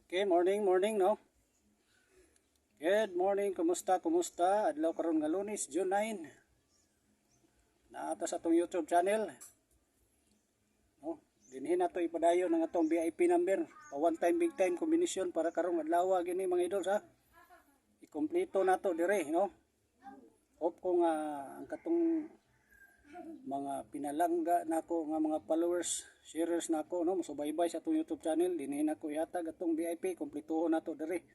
Okay, morning no. Good morning, kumusta? Adlaw karon nga Lunes, June 9. Naata sa atong YouTube channel. No, dinhin nato ipadayon ang atong VIP number, pa one time big time combination para karong adlaw gini mga idol ha. Ikompleto nato dire, no. Hope ko nga ang katong mga pinalangga nako nga mga followers, sharers nako no, masubaybay sa atong YouTube channel, dinhin ako ihatag atong VIP, kompletuhon nato dire.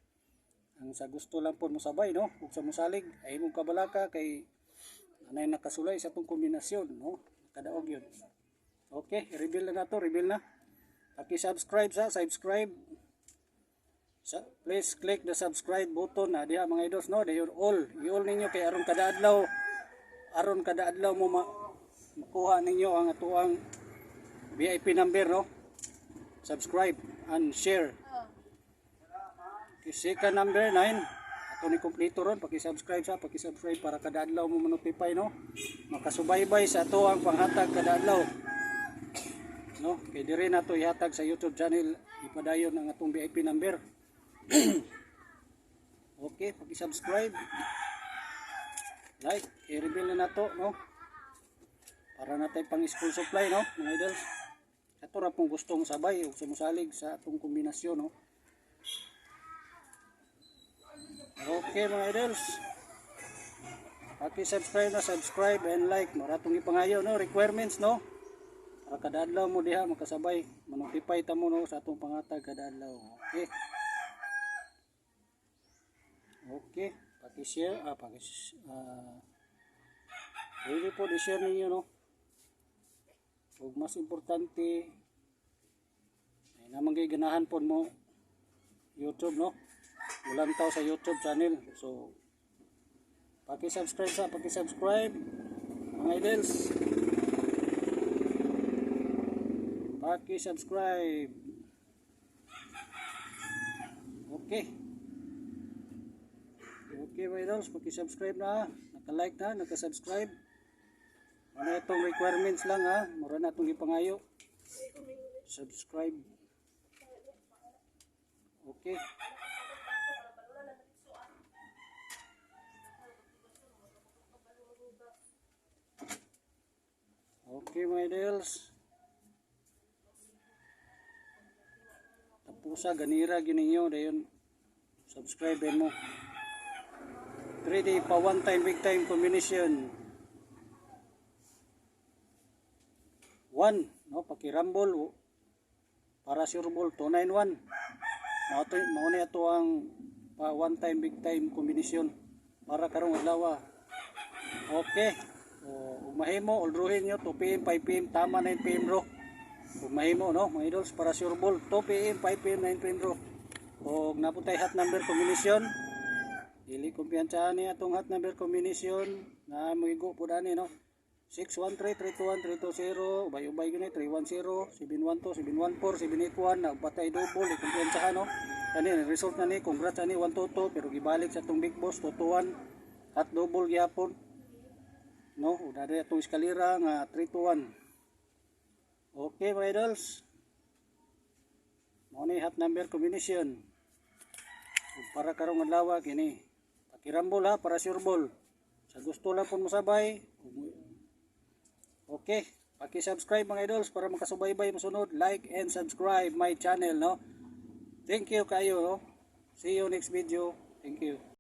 Ang sa gusto lang po mo sabay no, ug sa mosalig ay imong kabalaka kay anay nakasulay sa atong kombinasyon no, kadaog yun. Okay, reveal na nato, reveal na. Paki-subscribe subscribe. Please click the subscribe button na diha mga idols no, dayon all. I-all ninyo kay aron kada adlaw mo makuha ninyo ang atuang VIP number no. Subscribe and share. Second number 9 ato ni kompleto ron, paki-subscribe para kada adlaw mo ma-notify no, makasubaybay sa ato ang panghatag kada adlaw no. Kay dire nato ihatag sa YouTube channel, ipadayon ang atong VIP number. Okay, paki-subscribe, like, i-reveal na nato no, para natay pang school supply no mga idols. Ato ra pong gustong sabay ug sumusalig sa atong kombinasyon no. Okay mga idols, paki-subscribe and like, maratong ipangayo no, requirements no, para kada adlaw mo diha makasabay, ma-notify ta mo no sa atong pangatag kada adlaw. Okay, paki-share, pwede po i-share ninyo no. Ug mas importante ay namang ganahan po mo YouTube no, ulang tao sa YouTube channel. So paki-subscribe mga idols, paki-subscribe. Okay mga idols, paki-subscribe na, naka-like na, naka-subscribe. Ano itong requirements lang ha, mura na itong ipangayo. Subscribe. Okay. Okay mga idols, tapusa ganira gininyo dayon subscribe mo. 3D pa one time big time combination 1 no, paki-rumble para sure ball 291 mao ni ato ang pa one time big time combination para karong adlaw. Okay, ug mahimo uldruhin nyo 2 PM 5 PM tama 9 PM ro. Ug mahimo no mga idols para sure ball 2 PM 5 PM 9 PM ro. Ug naputay hot number combination, dili kumpiyansahan ni atong hot number combination na moigo pud ani no. 613-321-320, ubay-ubay gani 310, 712, 714, 781 na patay double, kumpiyansahan no. Kani result na ni, congrats ani 122 pero gibalik sa atong big boss 221 hot double gyapon no. Dali atong eskalera nga 321. Okay mga idols, mao ni hot number combination para karong adlaw kini. Pakirambol ha para sure ball, sa gusto lang pun mosabay. Okay, paki-subscribe mga idols para makasubaybay mosunod, like and subscribe my channel no. Thank you kayo no. See you next video. Thank you.